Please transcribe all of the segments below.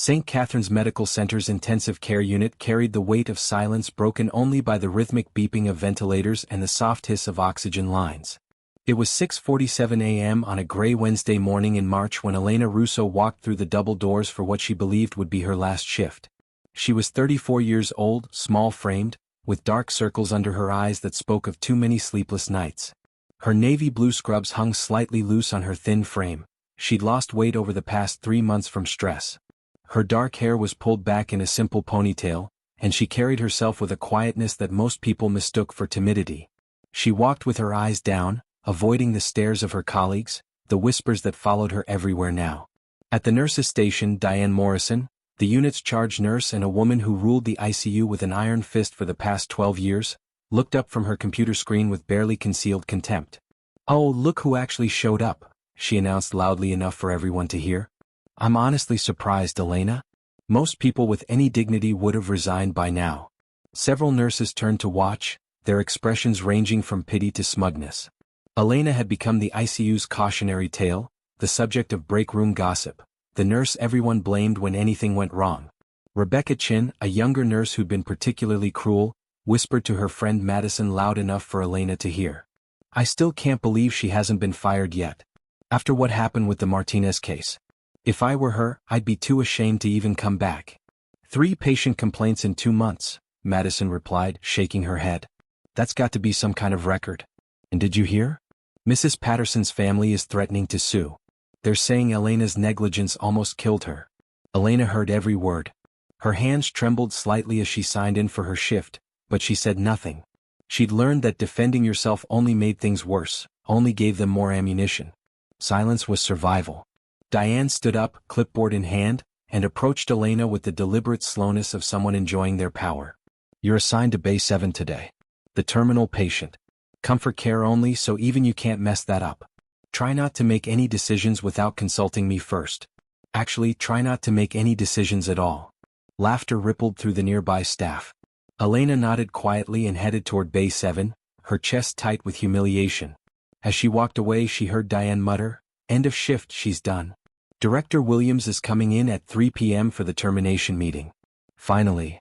St. Catherine's Medical Center's intensive care unit carried the weight of silence broken only by the rhythmic beeping of ventilators and the soft hiss of oxygen lines. It was 6:47 a.m. on a gray Wednesday morning in March when Elena Russo walked through the double doors for what she believed would be her last shift. She was 34 years old, small-framed, with dark circles under her eyes that spoke of too many sleepless nights. Her navy blue scrubs hung slightly loose on her thin frame. She'd lost weight over the past 3 months from stress. Her dark hair was pulled back in a simple ponytail, and she carried herself with a quietness that most people mistook for timidity. She walked with her eyes down, avoiding the stares of her colleagues, the whispers that followed her everywhere now. At the nurse's station, Diane Morrison, the unit's charge nurse and a woman who ruled the ICU with an iron fist for the past 12 years, looked up from her computer screen with barely concealed contempt. "Oh, look who actually showed up," she announced loudly enough for everyone to hear. "I'm honestly surprised, Elena. Most people with any dignity would have resigned by now." Several nurses turned to watch, their expressions ranging from pity to smugness. Elena had become the ICU's cautionary tale, the subject of break-room gossip, the nurse everyone blamed when anything went wrong. Rebecca Chin, a younger nurse who'd been particularly cruel, whispered to her friend Madison loud enough for Elena to hear. "I still can't believe she hasn't been fired yet. After what happened with the Martinez case. If I were her, I'd be too ashamed to even come back." 3 patient complaints in 2 months, Madison replied, shaking her head. "That's got to be some kind of record. And did you hear? Mrs. Patterson's family is threatening to sue. They're saying Elena's negligence almost killed her." Elena heard every word. Her hands trembled slightly as she signed in for her shift, but she said nothing. She'd learned that defending yourself only made things worse, only gave them more ammunition. Silence was survival. Diane stood up, clipboard in hand, and approached Elena with the deliberate slowness of someone enjoying their power. "You're assigned to Bay 7 today. The terminal patient. Comfort care only, so even you can't mess that up. Try not to make any decisions without consulting me first. Actually, try not to make any decisions at all." Laughter rippled through the nearby staff. Elena nodded quietly and headed toward Bay 7, her chest tight with humiliation. As she walked away, she heard Diane mutter, "End of shift, she's done. Director Williams is coming in at 3 p.m. for the termination meeting." Finally.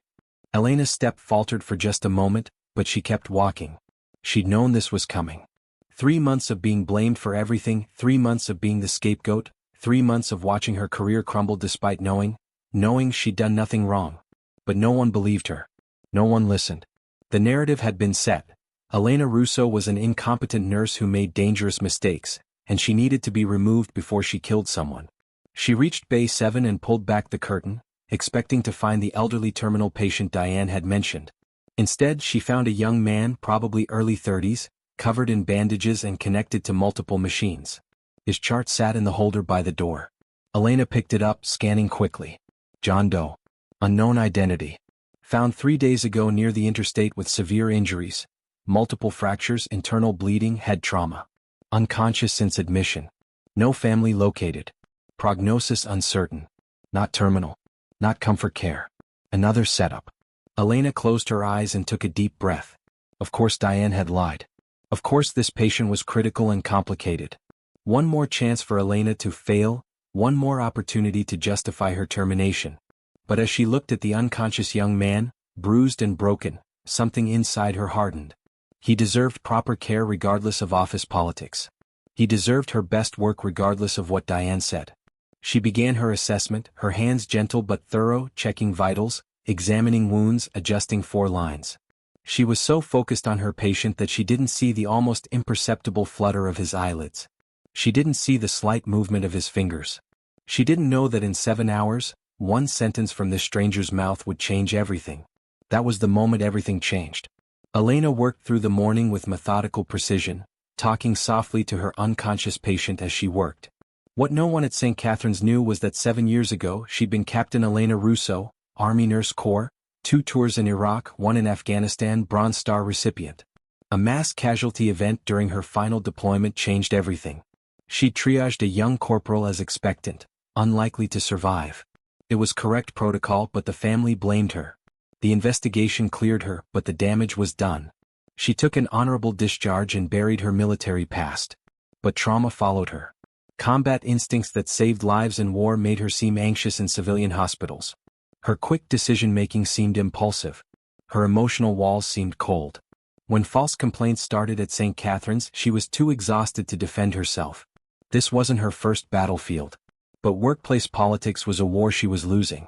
Elena's step faltered for just a moment, but she kept walking. She'd known this was coming. 3 months of being blamed for everything, 3 months of being the scapegoat, 3 months of watching her career crumble despite knowing she'd done nothing wrong. But no one believed her. No one listened. The narrative had been set. Elena Russo was an incompetent nurse who made dangerous mistakes, and she needed to be removed before she killed someone. She reached Bay 7 and pulled back the curtain, expecting to find the elderly terminal patient Diane had mentioned. Instead, she found a young man, probably early 30s, covered in bandages and connected to multiple machines. His chart sat in the holder by the door. Elena picked it up, scanning quickly. John Doe. Unknown identity. Found 3 days ago near the interstate with severe injuries. Multiple fractures, internal bleeding, head trauma. Unconscious since admission. No family located. Prognosis uncertain. Not terminal. Not comfort care. Another setup. Elena closed her eyes and took a deep breath. Of course Diane had lied. Of course this patient was critical and complicated. One more chance for Elena to fail, one more opportunity to justify her termination. But as she looked at the unconscious young man, bruised and broken, something inside her hardened. He deserved proper care regardless of office politics. He deserved her best work regardless of what Diane said. She began her assessment, her hands gentle but thorough, checking vitals, examining wounds, adjusting 4 lines. She was so focused on her patient that she didn't see the almost imperceptible flutter of his eyelids. She didn't see the slight movement of his fingers. She didn't know that in 7 hours, one sentence from this stranger's mouth would change everything. That was the moment everything changed. Elena worked through the morning with methodical precision, talking softly to her unconscious patient as she worked. What no one at St. Catherine's knew was that 7 years ago she'd been Captain Elena Russo, Army Nurse Corps, 2 tours in Iraq, 1 in Afghanistan, Bronze Star recipient. A mass casualty event during her final deployment changed everything. She'd triaged a young corporal as expectant, unlikely to survive. It was correct protocol, but the family blamed her. The investigation cleared her, but the damage was done. She took an honorable discharge and buried her military past. But trauma followed her. Combat instincts that saved lives in war made her seem anxious in civilian hospitals. Her quick decision-making seemed impulsive. Her emotional walls seemed cold. When false complaints started at St. Catherine's, she was too exhausted to defend herself. This wasn't her first battlefield. But workplace politics was a war she was losing.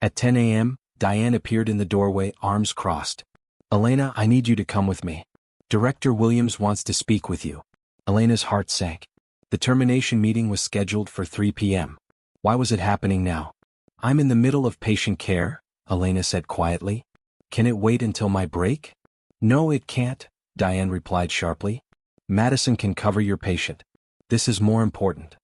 At 10 a.m., Diane appeared in the doorway, arms crossed. "Elena, I need you to come with me. Director Williams wants to speak with you." Elena's heart sank. The termination meeting was scheduled for 3 p.m. Why was it happening now? "I'm in the middle of patient care," Elena said quietly. "Can it wait until my break?" "No, it can't," Diane replied sharply. "Madison can cover your patient. This is more important."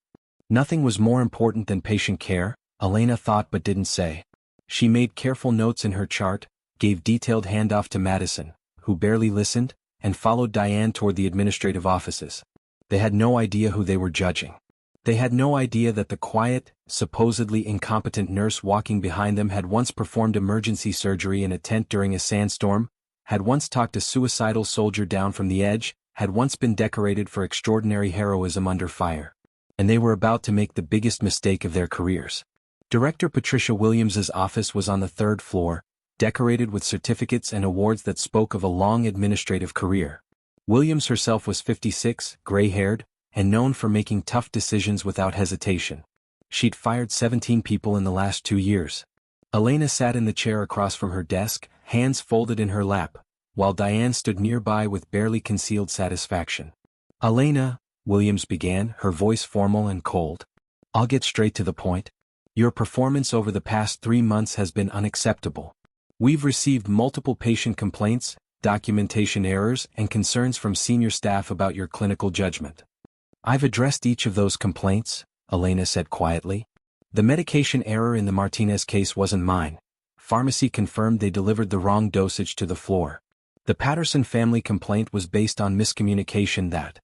Nothing was more important than patient care, Elena thought but didn't say. She made careful notes in her chart, gave detailed handoff to Madison, who barely listened, and followed Diane toward the administrative offices. They had no idea who they were judging. They had no idea that the quiet, supposedly incompetent nurse walking behind them had once performed emergency surgery in a tent during a sandstorm, had once talked a suicidal soldier down from the edge, had once been decorated for extraordinary heroism under fire. And they were about to make the biggest mistake of their careers. Director Patricia Williams's office was on the 3rd floor, decorated with certificates and awards that spoke of a long administrative career. Williams herself was 56, gray-haired, and known for making tough decisions without hesitation. She'd fired 17 people in the last 2 years. Elena sat in the chair across from her desk, hands folded in her lap, while Diane stood nearby with barely concealed satisfaction. "Elena," Williams began, her voice formal and cold. "I'll get straight to the point. Your performance over the past 3 months has been unacceptable. We've received multiple patient complaints, documentation errors, and concerns from senior staff about your clinical judgment." "I've addressed each of those complaints," Elena said quietly. "The medication error in the Martinez case wasn't mine. Pharmacy confirmed they delivered the wrong dosage to the floor. The Patterson family complaint was based on miscommunication that—"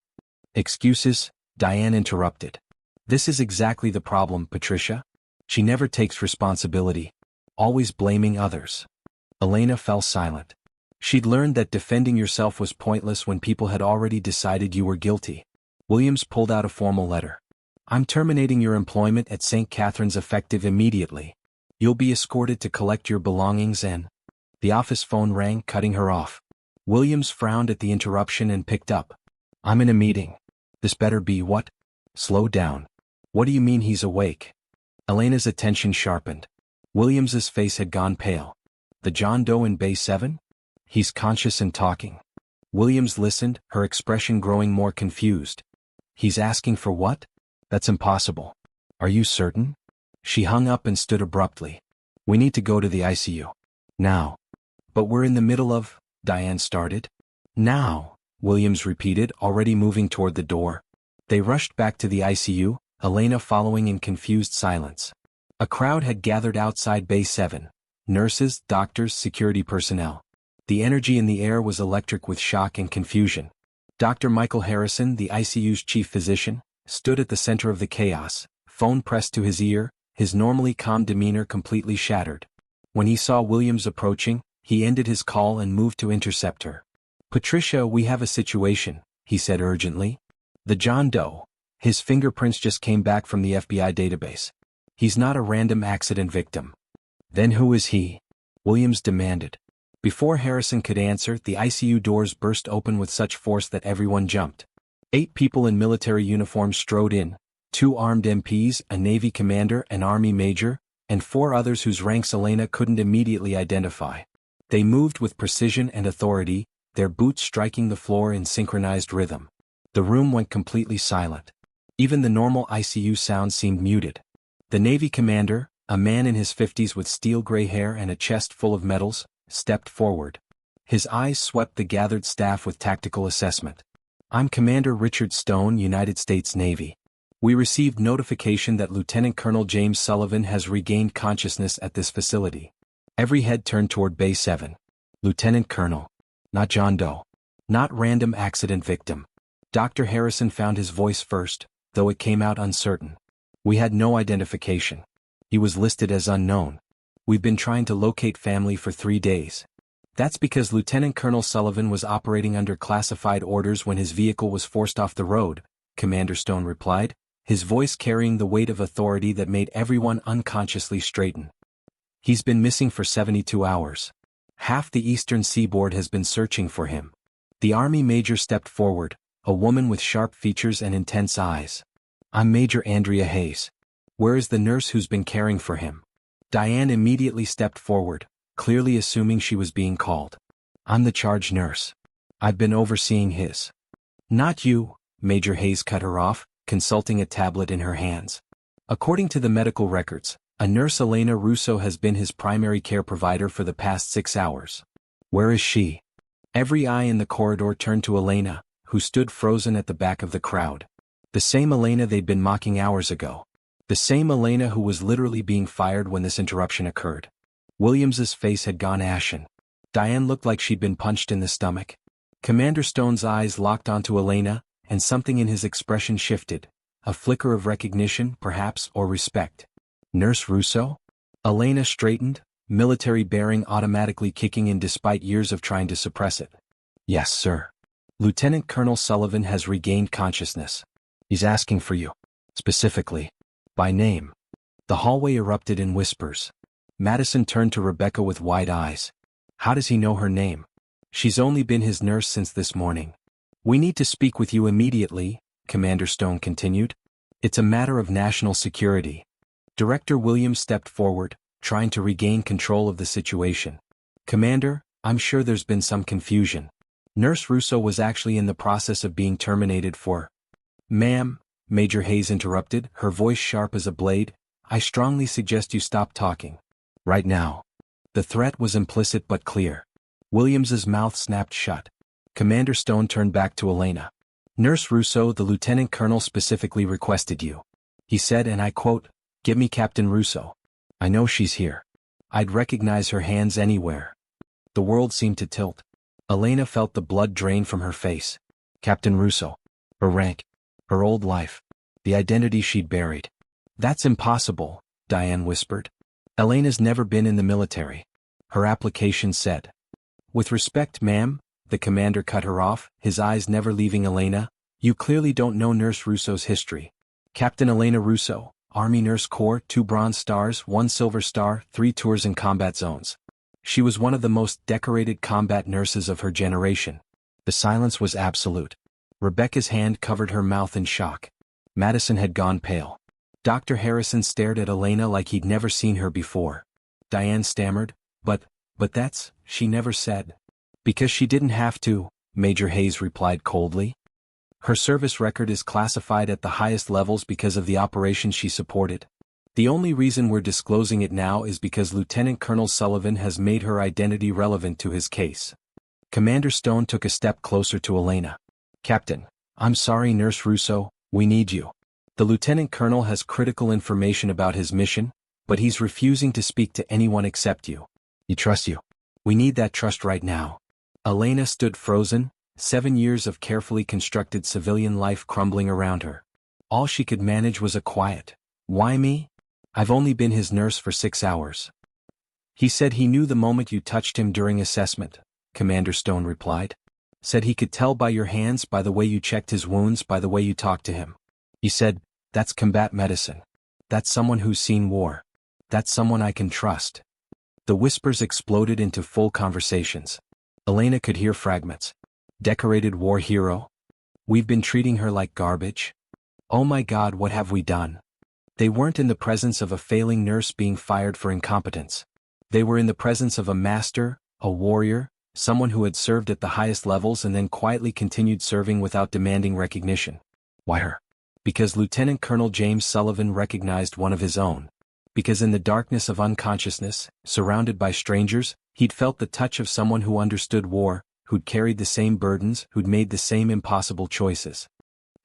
"Excuses," Diane interrupted. "This is exactly the problem, Patricia. She never takes responsibility. Always blaming others." Elena fell silent. She'd learned that defending yourself was pointless when people had already decided you were guilty. Williams pulled out a formal letter. "I'm terminating your employment at St. Catherine's effective immediately. You'll be escorted to collect your belongings and—" The office phone rang, cutting her off. Williams frowned at the interruption and picked up. "I'm in a meeting. This better be what?" "Slow down. What do you mean he's awake?" Elena's attention sharpened. Williams's face had gone pale. "The John Doe in Bay 7? He's conscious and talking." Williams listened, her expression growing more confused. "He's asking for what? That's impossible. Are you certain?" She hung up and stood abruptly. "We need to go to the ICU. Now." "But we're in the middle of—" Diane started. "Now," Williams repeated, already moving toward the door. They rushed back to the ICU, Elena following in confused silence. A crowd had gathered outside Bay 7. Nurses, doctors, security personnel. The energy in the air was electric with shock and confusion. Dr. Michael Harrison, the ICU's chief physician, stood at the center of the chaos, phone pressed to his ear, his normally calm demeanor completely shattered. When he saw Williams approaching, he ended his call and moved to intercept her. "Patricia, we have a situation," he said urgently. "The John Doe. His fingerprints just came back from the FBI database. He's not a random accident victim." "Then who is he?" Williams demanded. Before Harrison could answer, the ICU doors burst open with such force that everyone jumped. 8 people in military uniforms strode in, 2 armed MPs, a Navy commander, an Army major, and 4 others whose ranks Elena couldn't immediately identify. They moved with precision and authority, their boots striking the floor in synchronized rhythm. The room went completely silent. Even the normal ICU sound seemed muted. The Navy commander, a man in his 50s with steel-gray hair and a chest full of medals, stepped forward. His eyes swept the gathered staff with tactical assessment. "I'm Commander Richard Stone, United States Navy. We received notification that Lieutenant Colonel James Sullivan has regained consciousness at this facility." Every head turned toward Bay 7. "Lieutenant Colonel. Not John Doe. Not random accident victim." Dr. Harrison found his voice first, though it came out uncertain. "We had no identification. He was listed as unknown. We've been trying to locate family for 3 days. That's because Lieutenant Colonel Sullivan was operating under classified orders when his vehicle was forced off the road," Commander Stone replied. his voice carrying the weight of authority that made everyone unconsciously straighten. He's been missing for 72 hours. Half the eastern seaboard has been searching for him. The army major stepped forward, a woman with sharp features and intense eyes. I'm Major Andrea Hayes. Where is the nurse who's been caring for him? Diane immediately stepped forward, clearly assuming she was being called. I'm the charge nurse. I've been overseeing his. Not you, Major Hayes cut her off, consulting a tablet in her hands. According to the medical records, a nurse Elena Russo has been his primary care provider for the past 6 hours. Where is she? Every eye in the corridor turned to Elena, who stood frozen at the back of the crowd. The same Elena they'd been mocking hours ago. The same Elena who was literally being fired when this interruption occurred. Williams's face had gone ashen. Diane looked like she'd been punched in the stomach. Commander Stone's eyes locked onto Elena, and something in his expression shifted. A flicker of recognition, perhaps, or respect. Nurse Russo? Elena straightened, military bearing automatically kicking in despite years of trying to suppress it. Yes, sir. Lieutenant Colonel Sullivan has regained consciousness. He's asking for you. Specifically. By name. The hallway erupted in whispers. Madison turned to Rebecca with wide eyes. How does he know her name? She's only been his nurse since this morning. We need to speak with you immediately, Commander Stone continued. It's a matter of national security. Director Williams stepped forward, trying to regain control of the situation. Commander, I'm sure there's been some confusion. Nurse Russo was actually in the process of being terminated for. Ma'am, Major Hayes interrupted, her voice sharp as a blade, I strongly suggest you stop talking. Right now. The threat was implicit but clear. Williams's mouth snapped shut. Commander Stone turned back to Elena. Nurse Russo, the lieutenant colonel specifically requested you. He said, and I quote, "Give me Captain Russo. I know she's here. I'd recognize her hands anywhere." The world seemed to tilt. Elena felt the blood drain from her face. Captain Russo. Her rank. Her old life. The identity she'd buried. That's impossible, Diane whispered. Elena's never been in the military. Her application said. With respect, ma'am, the commander cut her off, his eyes never leaving Elena. You clearly don't know Nurse Russo's history. Captain Elena Russo, Army Nurse Corps, 2 Bronze Stars, 1 Silver Star, 3 tours in combat zones. She was one of the most decorated combat nurses of her generation. The silence was absolute. Rebecca's hand covered her mouth in shock. Madison had gone pale. Dr. Harrison stared at Elena like he'd never seen her before. Diane stammered, but that's, she never said. Because she didn't have to, Major Hayes replied coldly. Her service record is classified at the highest levels because of the operations she supported. The only reason we're disclosing it now is because Lieutenant Colonel Sullivan has made her identity relevant to his case. Commander Stone took a step closer to Elena. Captain, I'm sorry Nurse Russo, we need you. The Lieutenant Colonel has critical information about his mission, but he's refusing to speak to anyone except you. He trusts you. We need that trust right now. Elena stood frozen, 7 years of carefully constructed civilian life crumbling around her. All she could manage was a quiet, "Why me? I've only been his nurse for 6 hours." He said he knew the moment you touched him during assessment, Commander Stone replied. Said he could tell by your hands, by the way you checked his wounds, by the way you talked to him. He said, that's combat medicine. That's someone who's seen war. That's someone I can trust. The whispers exploded into full conversations. Elena could hear fragments. Decorated war hero? We've been treating her like garbage? Oh my God, what have we done? They weren't in the presence of a failing nurse being fired for incompetence. They were in the presence of a master, a warrior, someone who had served at the highest levels and then quietly continued serving without demanding recognition. Why her? Because Lieutenant Colonel James Sullivan recognized one of his own. Because in the darkness of unconsciousness, surrounded by strangers, he'd felt the touch of someone who understood war, who'd carried the same burdens, who'd made the same impossible choices.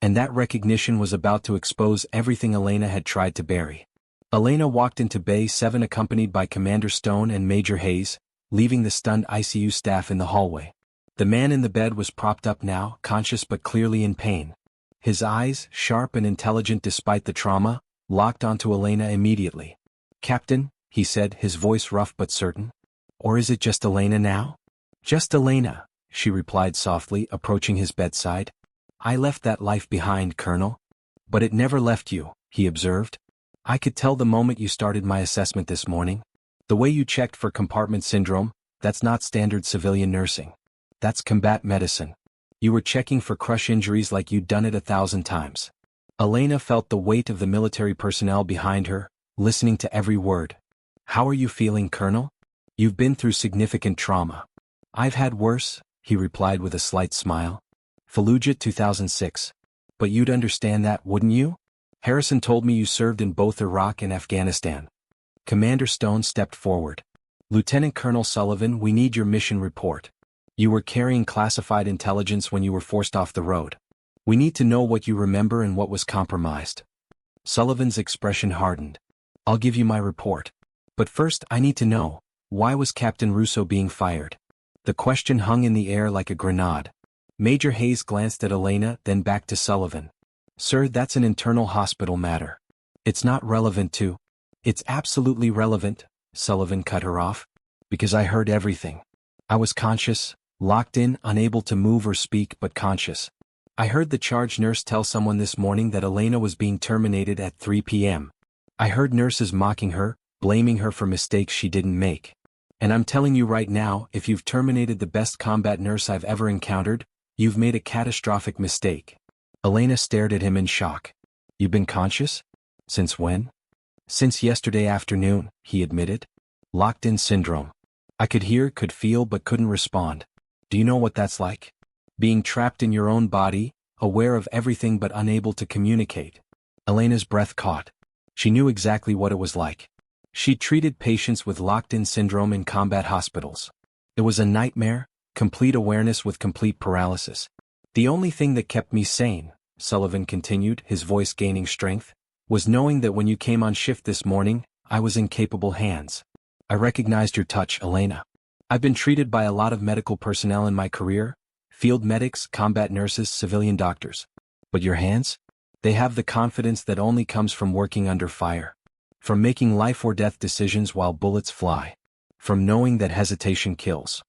And that recognition was about to expose everything Elena had tried to bury. Elena walked into Bay 7 accompanied by Commander Stone and Major Hayes, leaving the stunned ICU staff in the hallway. The man in the bed was propped up now, conscious but clearly in pain. His eyes, sharp and intelligent despite the trauma, locked onto Elena immediately. Captain, he said, his voice rough but certain. Or is it just Elena now? Just Elena, she replied softly, approaching his bedside. I left that life behind, Colonel. But it never left you, he observed. I could tell the moment you started my assessment this morning. The way you checked for compartment syndrome, that's not standard civilian nursing. That's combat medicine. You were checking for crush injuries like you'd done it 1,000 times. Elena felt the weight of the military personnel behind her, listening to every word. How are you feeling, Colonel? You've been through significant trauma. I've had worse, he replied with a slight smile. Fallujah 2006. But you'd understand that, wouldn't you? Harrison told me you served in both Iraq and Afghanistan. Commander Stone stepped forward. Lieutenant Colonel Sullivan, we need your mission report. You were carrying classified intelligence when you were forced off the road. We need to know what you remember and what was compromised. Sullivan's expression hardened. I'll give you my report. But first I need to know, why was Captain Russo being fired? The question hung in the air like a grenade. Major Hayes glanced at Elena, then back to Sullivan. Sir, that's an internal hospital matter. It's not relevant to... It's absolutely relevant, Sullivan cut her off. Because I heard everything. I was conscious, locked in, unable to move or speak, but conscious. I heard the charge nurse tell someone this morning that Elena was being terminated at 3 p.m. I heard nurses mocking her, blaming her for mistakes she didn't make. And I'm telling you right now, if you've terminated the best combat nurse I've ever encountered, you've made a catastrophic mistake. Elena stared at him in shock. You've been conscious? Since when? Since yesterday afternoon, he admitted. Locked-in syndrome. I could hear, could feel, but couldn't respond. Do you know what that's like? Being trapped in your own body, aware of everything but unable to communicate. Elena's breath caught. She knew exactly what it was like. She treated patients with locked-in syndrome in combat hospitals. It was a nightmare, complete awareness with complete paralysis. The only thing that kept me sane, Sullivan continued, his voice gaining strength, was knowing that when you came on shift this morning, I was in capable hands. I recognized your touch, Elena. I've been treated by a lot of medical personnel in my career, field medics, combat nurses, civilian doctors. But your hands? They have the confidence that only comes from working under fire. From making life or death decisions while bullets fly. From knowing that hesitation kills.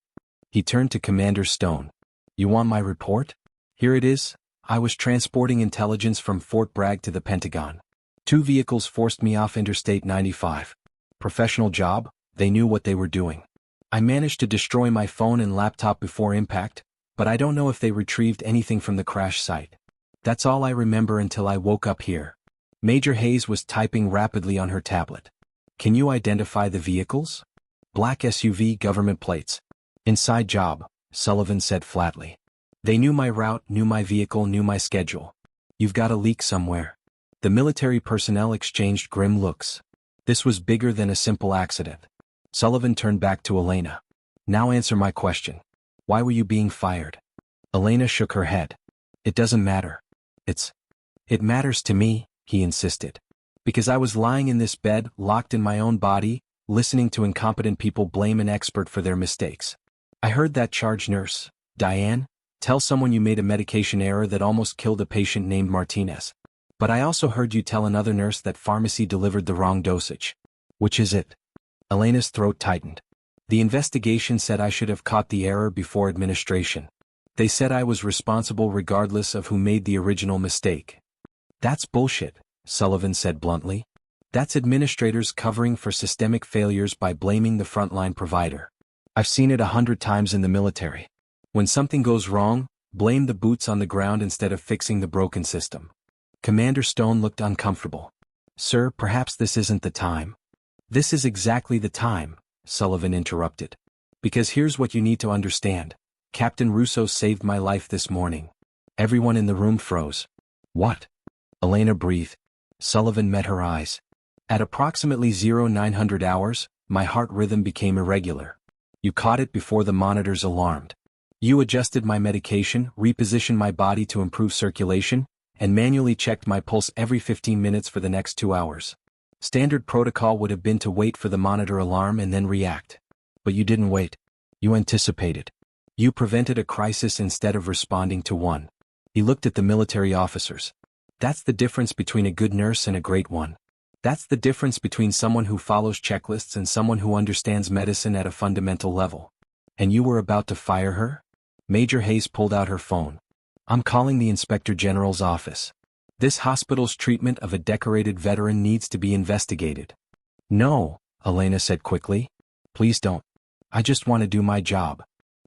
He turned to Commander Stone. You want my report? Here it is. I was transporting intelligence from Fort Bragg to the Pentagon. 2 vehicles forced me off Interstate 95. Professional job, they knew what they were doing. I managed to destroy my phone and laptop before impact, but I don't know if they retrieved anything from the crash site. That's all I remember until I woke up here. Major Hayes was typing rapidly on her tablet. Can you identify the vehicles? Black SUV, government plates. Inside job, Sullivan said flatly. They knew my route, knew my vehicle, knew my schedule. You've got a leak somewhere. The military personnel exchanged grim looks. This was bigger than a simple accident. Sullivan turned back to Elena. Now answer my question. Why were you being fired? Elena shook her head. It doesn't matter. It matters to me, he insisted. Because I was lying in this bed, locked in my own body, listening to incompetent people blame an expert for their mistakes. I heard that charge nurse, Diane, tell someone you made a medication error that almost killed a patient named Martinez. But I also heard you tell another nurse that pharmacy delivered the wrong dosage. Which is it? Elena's throat tightened. The investigation said I should have caught the error before administration. They said I was responsible regardless of who made the original mistake. That's bullshit, Sullivan said bluntly. That's administrators covering for systemic failures by blaming the frontline provider. I've seen it 100 times in the military. When something goes wrong, blame the boots on the ground instead of fixing the broken system. Commander Stone looked uncomfortable. Sir, perhaps this isn't the time. This is exactly the time, Sullivan interrupted. Because here's what you need to understand. Captain Russo saved my life this morning. Everyone in the room froze. What? Elena breathed. Sullivan met her eyes. At approximately 0900 hours, my heart rhythm became irregular. You caught it before the monitors alarmed. You adjusted my medication, repositioned my body to improve circulation, and manually checked my pulse every 15 minutes for the next 2 hours. Standard protocol would have been to wait for the monitor alarm and then react. But you didn't wait. You anticipated. You prevented a crisis instead of responding to one. He looked at the military officers. That's the difference between a good nurse and a great one. That's the difference between someone who follows checklists and someone who understands medicine at a fundamental level. And you were about to fire her? Major Hayes pulled out her phone. I'm calling the Inspector General's office. This hospital's treatment of a decorated veteran needs to be investigated. No, Elena said quickly. Please don't. I just want to do my job.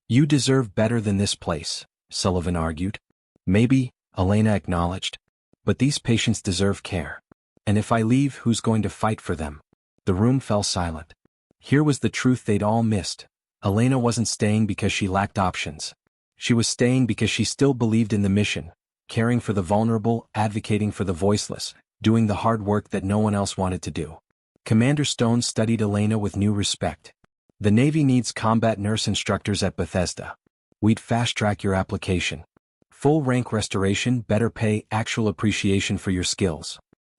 You deserve better than this place, Sullivan argued. Maybe, Elena acknowledged. But these patients deserve care. And if I leave, who's going to fight for them? The room fell silent. Here was the truth they'd all missed. Elena wasn't staying because she lacked options. She was staying because she still believed in the mission, caring for the vulnerable, advocating for the voiceless, doing the hard work that no one else wanted to do. Commander Stone studied Elena with new respect. The Navy needs combat nurse instructors at Bethesda. We'd fast-track your application. Full rank restoration, better pay, actual appreciation for your skills.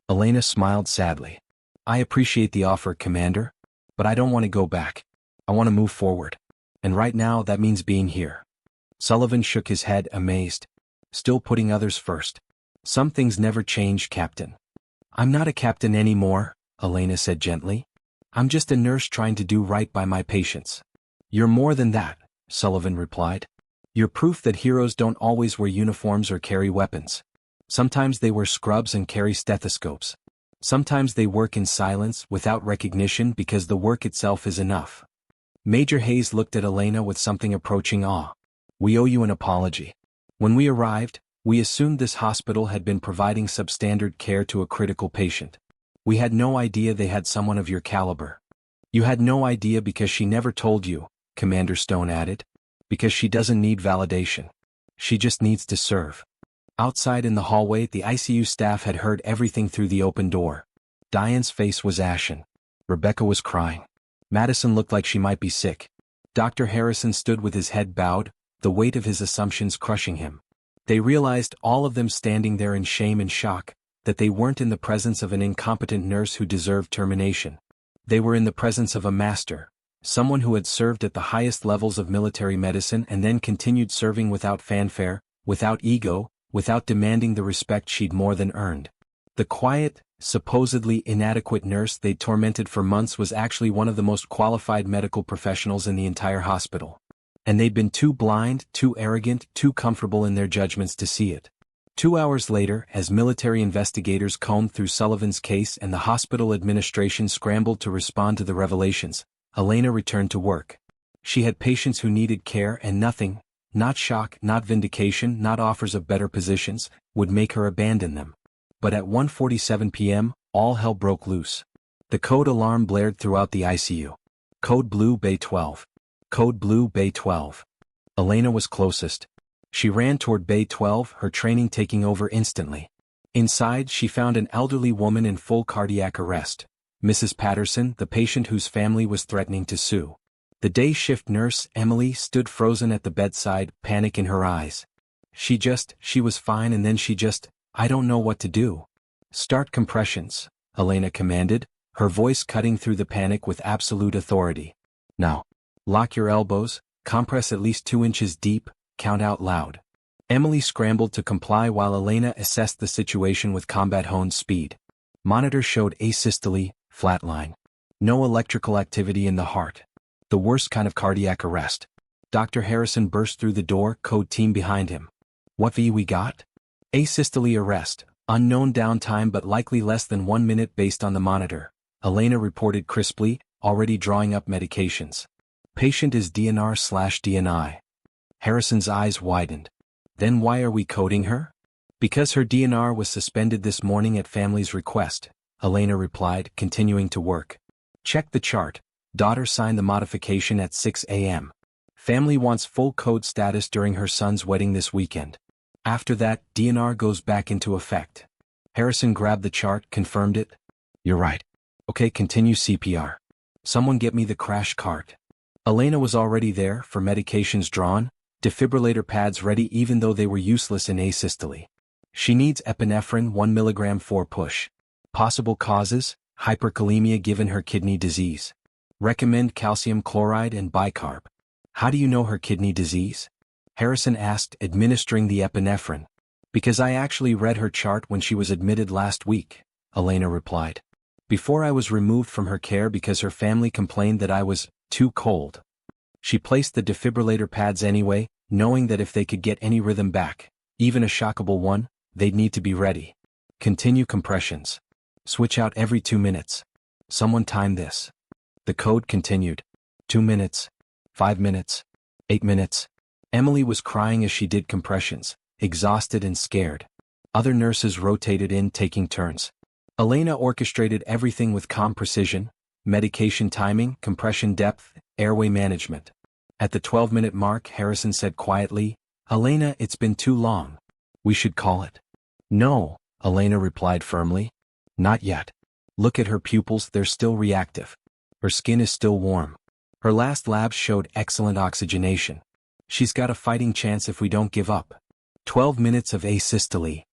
Elena smiled sadly. I appreciate the offer, Commander. But I don't want to go back. I want to move forward. And right now that means being here. Sullivan shook his head, amazed. Still putting others first. Some things never change, Captain. I'm not a captain anymore, Elena said gently. I'm just a nurse trying to do right by my patients. You're more than that, Sullivan replied. You're proof that heroes don't always wear uniforms or carry weapons. Sometimes they wear scrubs and carry stethoscopes. Sometimes they work in silence, without recognition, because the work itself is enough. Major Hayes looked at Elena with something approaching awe. We owe you an apology. When we arrived, we assumed this hospital had been providing substandard care to a critical patient. We had no idea they had someone of your caliber. You had no idea because she never told you, Commander Stone added. Because she doesn't need validation. She just needs to serve. Outside in the hallway, the ICU staff had heard everything through the open door. Diane's face was ashen. Rebecca was crying. Madison looked like she might be sick. Dr. Harrison stood with his head bowed, the weight of his assumptions crushing him. They realized, all of them standing there in shame and shock, that they weren't in the presence of an incompetent nurse who deserved termination. They were in the presence of a master, someone who had served at the highest levels of military medicine and then continued serving without fanfare, without ego, without demanding the respect she'd more than earned. The quiet, supposedly inadequate nurse they'd tormented for months was actually one of the most qualified medical professionals in the entire hospital. And they'd been too blind, too arrogant, too comfortable in their judgments to see it. 2 hours later, as military investigators combed through Sullivan's case and the hospital administration scrambled to respond to the revelations, Elena returned to work. She had patients who needed care, and nothing, not shock, not vindication, not offers of better positions, would make her abandon them. But at 1:47 p.m., all hell broke loose. The code alarm blared throughout the ICU. Code Blue Bay 12. Code Blue Bay 12. Elena was closest. She ran toward Bay 12, her training taking over instantly. Inside, she found an elderly woman in full cardiac arrest. Mrs. Patterson, the patient whose family was threatening to sue. The day shift nurse, Emily, stood frozen at the bedside, panic in her eyes. She was fine, and then I don't know what to do. Start compressions, Elena commanded, her voice cutting through the panic with absolute authority. Now. Lock your elbows, compress at least 2 inches deep, count out loud. Emily scrambled to comply while Elena assessed the situation with combat-honed speed. Monitor showed asystole, flatline. No electrical activity in the heart. The worst kind of cardiac arrest. Dr. Harrison burst through the door, code team behind him. What V we got? Asystole arrest, unknown downtime but likely less than 1 minute based on the monitor, Elena reported crisply, already drawing up medications. Patient is DNR/DNI. Harrison's eyes widened. Then why are we coding her? Because her DNR was suspended this morning at family's request, Elena replied, continuing to work. Check the chart. Daughter signed the modification at 6 a.m. Family wants full code status during her son's wedding this weekend. After that, DNR goes back into effect. Harrison grabbed the chart, confirmed it. You're right. Okay, continue CPR. Someone get me the crash cart. Elena was already there, for medications drawn, defibrillator pads ready even though they were useless in asystole. She needs epinephrine 1 mg for push. Possible causes, hyperkalemia given her kidney disease. Recommend calcium chloride and bicarb. How do you know her kidney disease? Harrison asked, administering the epinephrine. Because I actually read her chart when she was admitted last week, Elena replied. Before I was removed from her care because her family complained that I was too cold. She placed the defibrillator pads anyway, knowing that if they could get any rhythm back, even a shockable one, they'd need to be ready. Continue compressions. Switch out every 2 minutes. Someone time this. The code continued. 2 minutes. 5 minutes. 8 minutes. Emily was crying as she did compressions, exhausted and scared. Other nurses rotated in, taking turns. Elena orchestrated everything with calm precision: medication timing, compression depth, airway management. At the 12-minute mark, Harrison said quietly, "Elena, it's been too long. We should call it." "No," Elena replied firmly. "Not yet. Look at her pupils, they're still reactive. Her skin is still warm. Her last labs showed excellent oxygenation. She's got a fighting chance if we don't give up." 12 minutes of asystole.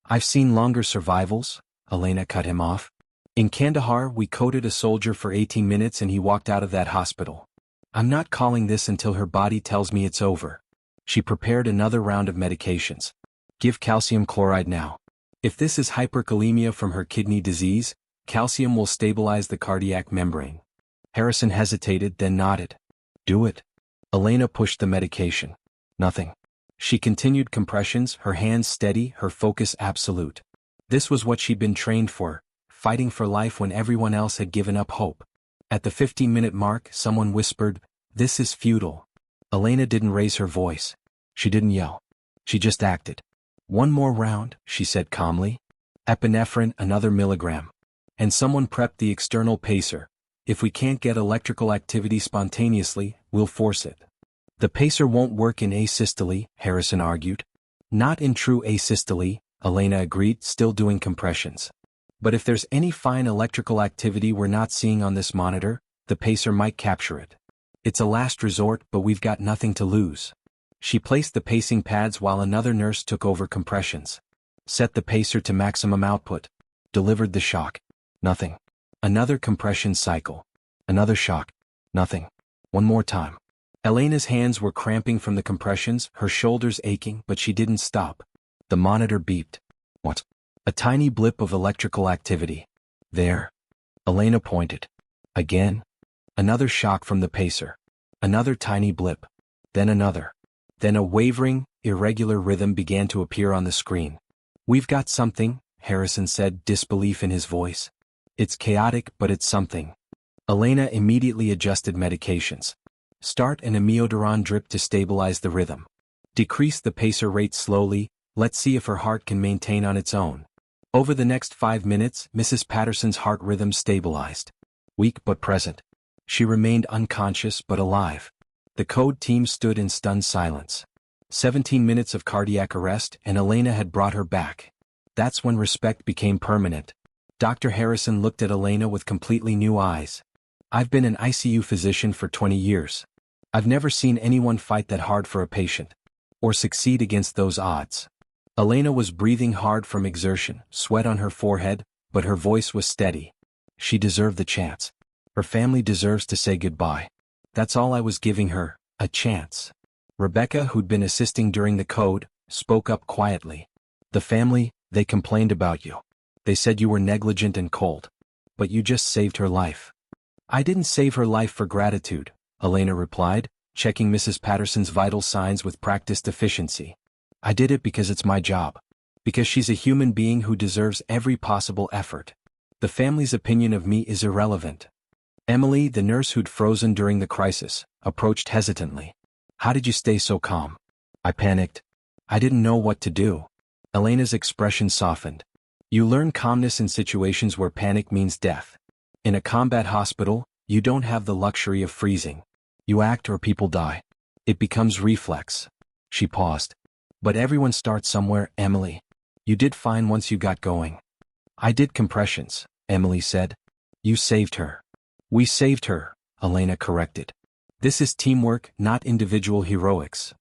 "I've seen longer survivals," Elena cut him off. "In Kandahar, we coded a soldier for 18 minutes and he walked out of that hospital. I'm not calling this until her body tells me it's over." She prepared another round of medications. "Give calcium chloride now. If this is hyperkalemia from her kidney disease, calcium will stabilize the cardiac membrane." Harrison hesitated, then nodded. "Do it." Elena pushed the medication. Nothing. She continued compressions, her hands steady, her focus absolute. This was what she'd been trained for, fighting for life when everyone else had given up hope. At the 15-minute mark, someone whispered, "This is futile." Elena didn't raise her voice. She didn't yell. She just acted. "One more round," she said calmly. "Epinephrine, another milligram." And someone prepped the external pacer. "If we can't get electrical activity spontaneously, we'll force it." "The pacer won't work in asystole," Harrison argued. "Not in true asystole," Elena agreed, still doing compressions. "But if there's any fine electrical activity we're not seeing on this monitor, the pacer might capture it. It's a last resort, but we've got nothing to lose." She placed the pacing pads while another nurse took over compressions. Set the pacer to maximum output. Delivered the shock. Nothing. Another compression cycle. Another shock. Nothing. One more time. Elena's hands were cramping from the compressions, her shoulders aching, but she didn't stop. The monitor beeped. What? A tiny blip of electrical activity. There. Elena pointed. Again. Another shock from the pacer. Another tiny blip. Then another. Then a wavering, irregular rhythm began to appear on the screen. "We've got something," Harrison said, disbelief in his voice. "It's chaotic, but it's something." Elena immediately adjusted medications. "Start an amiodarone drip to stabilize the rhythm. Decrease the pacer rate slowly, let's see if her heart can maintain on its own." Over the next 5 minutes, Mrs. Patterson's heart rhythm stabilized. Weak but present. She remained unconscious but alive. The code team stood in stunned silence. 17 minutes of cardiac arrest, and Elena had brought her back. That's when respect became permanent. Dr. Harrison looked at Elena with completely new eyes. "I've been an ICU physician for 20 years. I've never seen anyone fight that hard for a patient. Or succeed against those odds." Elena was breathing hard from exertion, sweat on her forehead, but her voice was steady. She deserved the chance. Her family deserves to say goodbye. That's all I was giving her, a chance. Rebecca, who'd been assisting during the code, spoke up quietly. "The family, they complained about you. They said you were negligent and cold. But you just saved her life." "I didn't save her life for gratitude," Elena replied, checking Mrs. Patterson's vital signs with practiced efficiency. "I did it because it's my job. Because she's a human being who deserves every possible effort. The family's opinion of me is irrelevant." Emily, the nurse who'd frozen during the crisis, approached hesitantly. "How did you stay so calm?" "I panicked. I didn't know what to do." Elena's expression softened. "You learn calmness in situations where panic means death. In a combat hospital, you don't have the luxury of freezing. You act or people die. It becomes reflex." She paused. "But everyone starts somewhere, Emily. You did fine once you got going." "I did compressions," Emily said. "You saved her." "We saved her," Elena corrected. "This is teamwork, not individual heroics."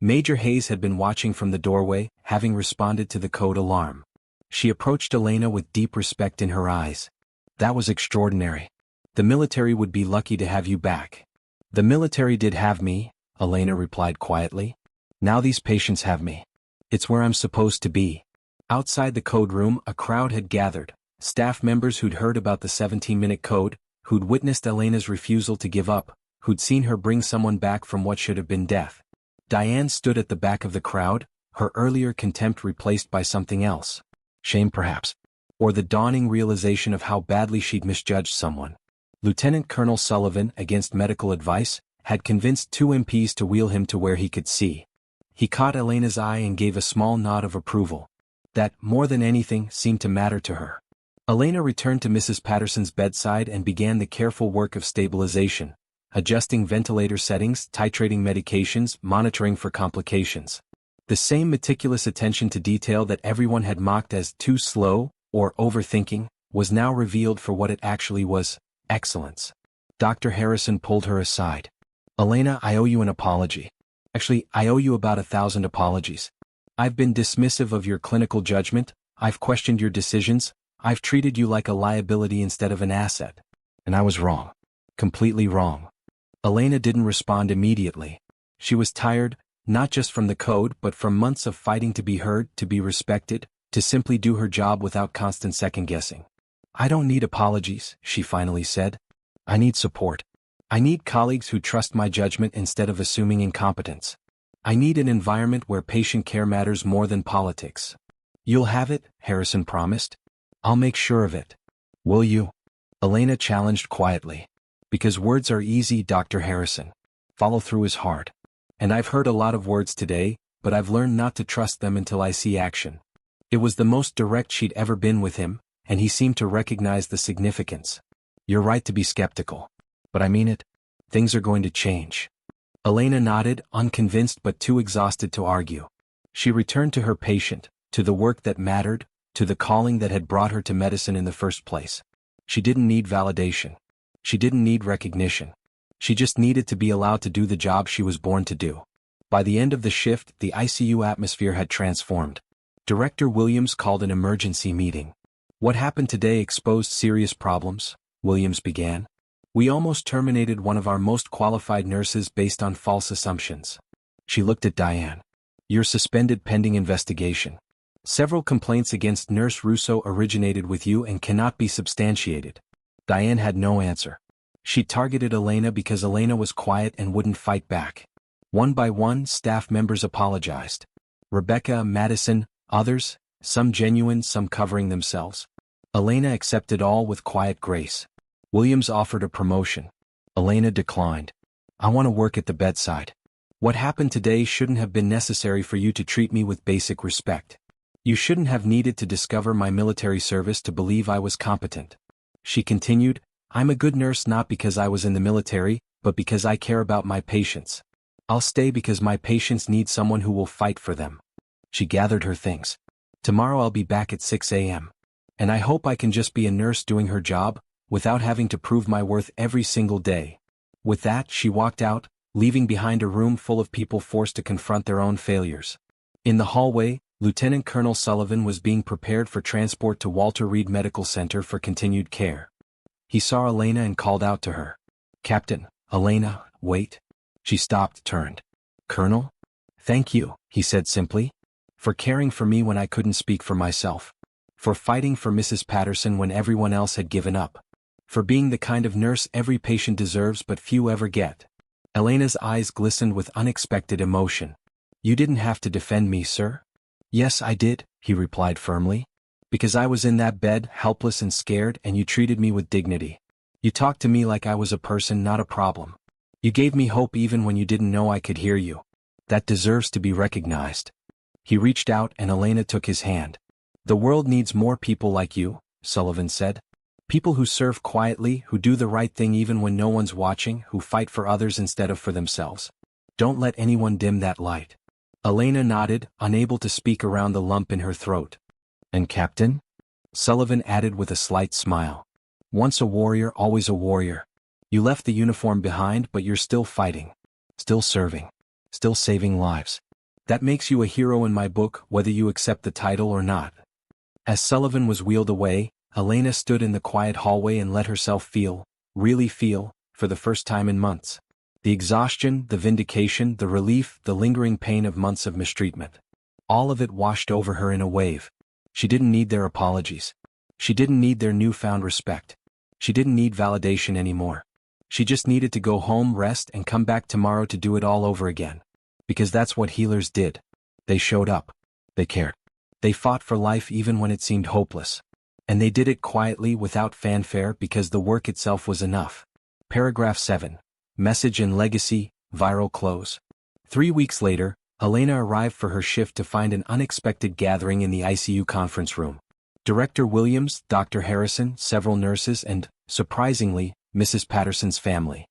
Major Hayes had been watching from the doorway, having responded to the code alarm. She approached Elena with deep respect in her eyes. "That was extraordinary. The military would be lucky to have you back." "The military did have me," Elena replied quietly. "Now these patients have me. It's where I'm supposed to be." Outside the code room, a crowd had gathered. Staff members who'd heard about the 17-minute code, who'd witnessed Elena's refusal to give up, who'd seen her bring someone back from what should have been death. Diane stood at the back of the crowd, her earlier contempt replaced by something else. Shame perhaps. Or the dawning realization of how badly she'd misjudged someone. Lieutenant Colonel Sullivan, against medical advice, had convinced 2 MPs to wheel him to where he could see. He caught Elena's eye and gave a small nod of approval. That, more than anything, seemed to matter to her. Elena returned to Mrs. Patterson's bedside and began the careful work of stabilization, adjusting ventilator settings, titrating medications, monitoring for complications. The same meticulous attention to detail that everyone had mocked as too slow, or overthinking, was now revealed for what it actually was: excellence. Dr. Harrison pulled her aside. Elena, I owe you an apology. Actually, I owe you about 1,000 apologies. I've been dismissive of your clinical judgment, I've questioned your decisions, I've treated you like a liability instead of an asset. And I was wrong. Completely wrong. Elena didn't respond immediately. She was tired, not just from the code but from months of fighting to be heard, to be respected, to simply do her job without constant second-guessing. I don't need apologies, she finally said. I need support. I need colleagues who trust my judgment instead of assuming incompetence. I need an environment where patient care matters more than politics. You'll have it, Harrison promised. I'll make sure of it. Will you? Elena challenged quietly. Because words are easy, Dr. Harrison. Follow through is hard. And I've heard a lot of words today, but I've learned not to trust them until I see action. It was the most direct she'd ever been with him, and he seemed to recognize the significance. You're right to be skeptical. But I mean it. Things are going to change. Elena nodded, unconvinced but too exhausted to argue. She returned to her patient, to the work that mattered, to the calling that had brought her to medicine in the first place. She didn't need validation. She didn't need recognition. She just needed to be allowed to do the job she was born to do. By the end of the shift, the ICU atmosphere had transformed. Director Williams called an emergency meeting. What happened today exposed serious problems, Williams began. We almost terminated one of our most qualified nurses based on false assumptions. She looked at Diane. You're suspended pending investigation. Several complaints against Nurse Russo originated with you and cannot be substantiated. Diane had no answer. She targeted Elena because Elena was quiet and wouldn't fight back. One by one, staff members apologized. Rebecca, Madison, others, some genuine, some covering themselves. Elena accepted all with quiet grace. Williams offered a promotion. Elena declined. I want to work at the bedside. What happened today shouldn't have been necessary for you to treat me with basic respect. You shouldn't have needed to discover my military service to believe I was competent. She continued, I'm a good nurse not because I was in the military, but because I care about my patients. I'll stay because my patients need someone who will fight for them. She gathered her things. Tomorrow I'll be back at 6 a.m. And I hope I can just be a nurse doing her job, without having to prove my worth every single day. With that, she walked out, leaving behind a room full of people forced to confront their own failures. In the hallway, Lieutenant Colonel Sullivan was being prepared for transport to Walter Reed Medical Center for continued care. He saw Elena and called out to her. Captain, Elena, wait. She stopped, turned. Colonel? Thank you, he said simply. For caring for me when I couldn't speak for myself. For fighting for Mrs. Patterson when everyone else had given up. For being the kind of nurse every patient deserves but few ever get. Elena's eyes glistened with unexpected emotion. You didn't have to defend me, sir. Yes, I did, he replied firmly. Because I was in that bed, helpless and scared, and you treated me with dignity. You talked to me like I was a person, not a problem. You gave me hope even when you didn't know I could hear you. That deserves to be recognized. He reached out and Elena took his hand. The world needs more people like you, Sullivan said. People who serve quietly, who do the right thing even when no one's watching, who fight for others instead of for themselves. Don't let anyone dim that light. Elena nodded, unable to speak around the lump in her throat. And Captain? Sullivan added with a slight smile. Once a warrior, always a warrior. You left the uniform behind but you're still fighting. Still serving. Still saving lives. That makes you a hero in my book, whether you accept the title or not. As Sullivan was wheeled away, Elena stood in the quiet hallway and let herself feel, really feel, for the first time in months. The exhaustion, the vindication, the relief, the lingering pain of months of mistreatment. All of it washed over her in a wave. She didn't need their apologies. She didn't need their newfound respect. She didn't need validation anymore. She just needed to go home, rest, and come back tomorrow to do it all over again. Because that's what healers did. They showed up. They cared. They fought for life even when it seemed hopeless. And they did it quietly without fanfare because the work itself was enough. Paragraph 7. Message and legacy, viral close. 3 weeks later, Elena arrived for her shift to find an unexpected gathering in the ICU conference room. Director Williams, Dr. Harrison, several nurses and, surprisingly, Mrs. Patterson's family.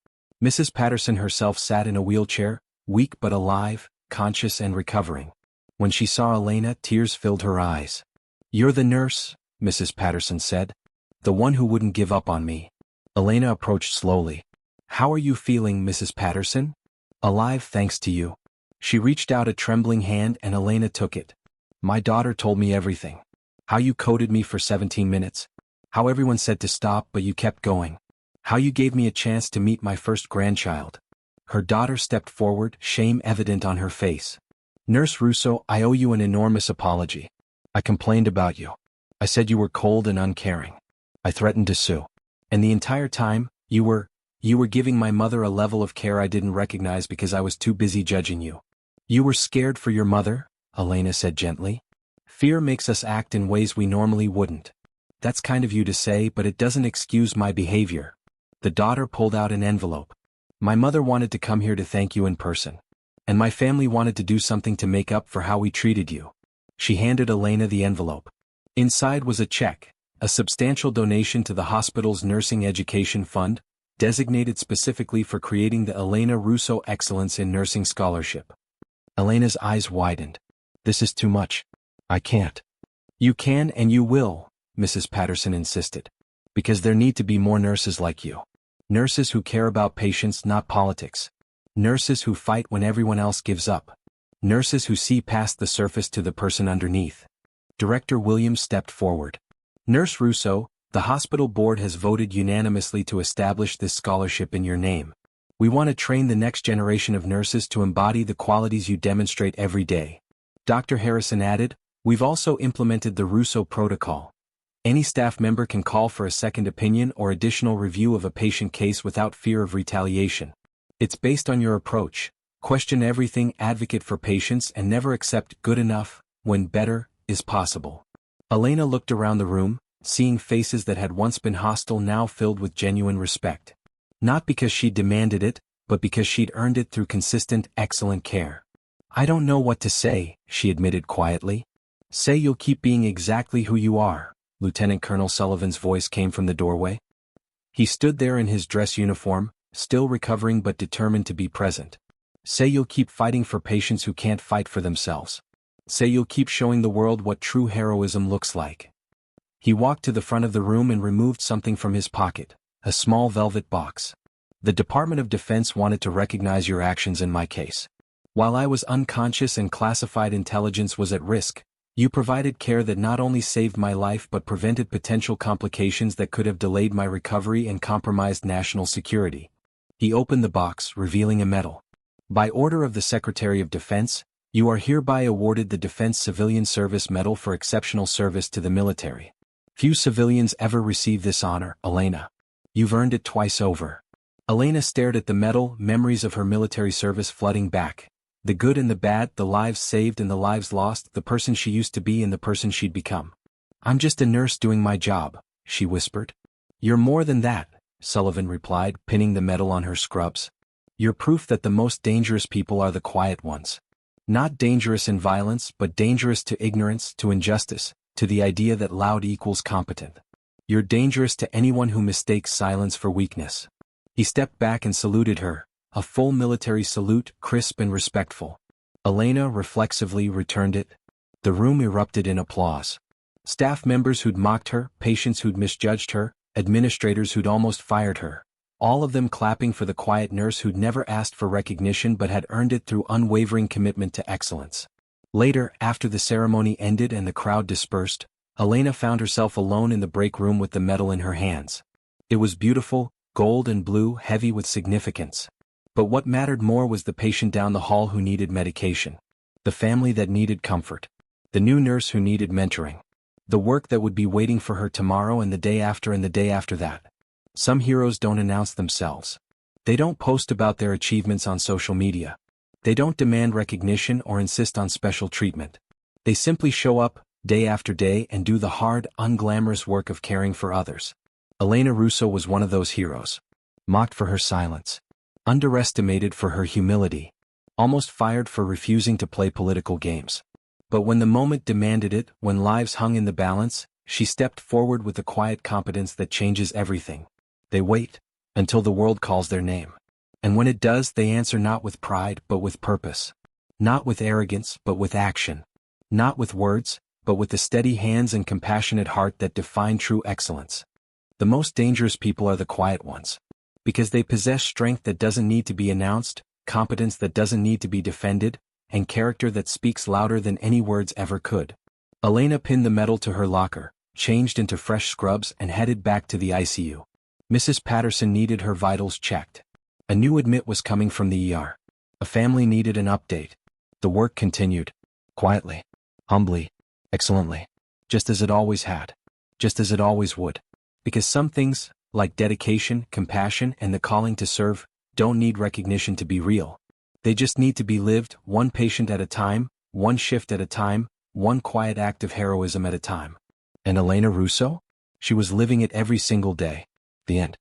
Mrs. Patterson herself sat in a wheelchair, weak but alive, conscious and recovering. When she saw Elena, tears filled her eyes. "You're the nurse," Mrs. Patterson said. "The one who wouldn't give up on me." Elena approached slowly. "How are you feeling, Mrs. Patterson?" "Alive thanks to you." She reached out a trembling hand and Elena took it. "My daughter told me everything. How you coded me for 17 minutes. How everyone said to stop but you kept going. How you gave me a chance to meet my first grandchild." Her daughter stepped forward, shame evident on her face. "Nurse Russo, I owe you an enormous apology. I complained about you. I said you were cold and uncaring. I threatened to sue. And the entire time, you were giving my mother a level of care I didn't recognize because I was too busy judging you." "You were scared for your mother?" Elena said gently. "Fear makes us act in ways we normally wouldn't. That's kind of you to say, but it doesn't excuse my behavior." The daughter pulled out an envelope. "My mother wanted to come here to thank you in person. And my family wanted to do something to make up for how we treated you." She handed Elena the envelope. Inside was a check, a substantial donation to the hospital's nursing education fund, designated specifically for creating the Elena Russo Excellence in Nursing Scholarship. Elena's eyes widened. "This is too much. I can't." "You can and you will," Mrs. Patterson insisted. "Because there need to be more nurses like you. Nurses who care about patients, not politics. Nurses who fight when everyone else gives up. Nurses who see past the surface to the person underneath." Director Williams stepped forward. "Nurse Russo, the hospital board has voted unanimously to establish this scholarship in your name. We want to train the next generation of nurses to embody the qualities you demonstrate every day." Dr. Harrison added, "We've also implemented the Russo protocol. Any staff member can call for a second opinion or additional review of a patient case without fear of retaliation. It's based on your approach. Question everything, advocate for patients, and never accept good enough when better is possible." Elena looked around the room, seeing faces that had once been hostile now filled with genuine respect. Not because she demanded it, but because she'd earned it through consistent, excellent care. "I don't know what to say," she admitted quietly. "Say you'll keep being exactly who you are." Lieutenant Colonel Sullivan's voice came from the doorway. He stood there in his dress uniform, still recovering but determined to be present. "Say you'll keep fighting for patients who can't fight for themselves. Say you'll keep showing the world what true heroism looks like." He walked to the front of the room and removed something from his pocket, a small velvet box. "The Department of Defense wanted to recognize your actions in my case. While I was unconscious and classified intelligence was at risk, you provided care that not only saved my life but prevented potential complications that could have delayed my recovery and compromised national security." He opened the box, revealing a medal. "By order of the Secretary of Defense, you are hereby awarded the Defense Civilian Service Medal for exceptional service to the military. Few civilians ever receive this honor, Elena. You've earned it twice over." Elena stared at the medal, memories of her military service flooding back. The good and the bad, the lives saved and the lives lost, the person she used to be and the person she'd become. "I'm just a nurse doing my job," she whispered. "You're more than that," Sullivan replied, pinning the medal on her scrubs. "You're proof that the most dangerous people are the quiet ones. Not dangerous in violence, but dangerous to ignorance, to injustice, to the idea that loud equals competent. You're dangerous to anyone who mistakes silence for weakness." He stepped back and saluted her, a full military salute, crisp and respectful. Elena reflexively returned it. The room erupted in applause. Staff members who'd mocked her, patients who'd misjudged her, administrators who'd almost fired her. All of them clapping for the quiet nurse who'd never asked for recognition but had earned it through unwavering commitment to excellence. Later, after the ceremony ended and the crowd dispersed, Elena found herself alone in the break room with the medal in her hands. It was beautiful, gold and blue, heavy with significance. But what mattered more was the patient down the hall who needed medication. The family that needed comfort. The new nurse who needed mentoring. The work that would be waiting for her tomorrow and the day after and the day after that. Some heroes don't announce themselves. They don't post about their achievements on social media. They don't demand recognition or insist on special treatment. They simply show up, day after day and do the hard, unglamorous work of caring for others. Elena Russo was one of those heroes. Mocked for her silence. Underestimated for her humility. Almost fired for refusing to play political games. But when the moment demanded it, when lives hung in the balance, she stepped forward with the quiet competence that changes everything. They wait until the world calls their name. And when it does, they answer not with pride but with purpose. Not with arrogance but with action. Not with words, but with the steady hands and compassionate heart that define true excellence. The most dangerous people are the quiet ones. Because they possess strength that doesn't need to be announced, competence that doesn't need to be defended, and character that speaks louder than any words ever could. Elena pinned the medal to her locker, changed into fresh scrubs and headed back to the ICU. Mrs. Patterson needed her vitals checked. A new admit was coming from the ER. A family needed an update. The work continued. Quietly. Humbly. Excellently. Just as it always had. Just as it always would. Because some things, like dedication, compassion, and the calling to serve, don't need recognition to be real. They just need to be lived, one patient at a time, one shift at a time, one quiet act of heroism at a time. And Elena Russo? She was living it every single day. The end.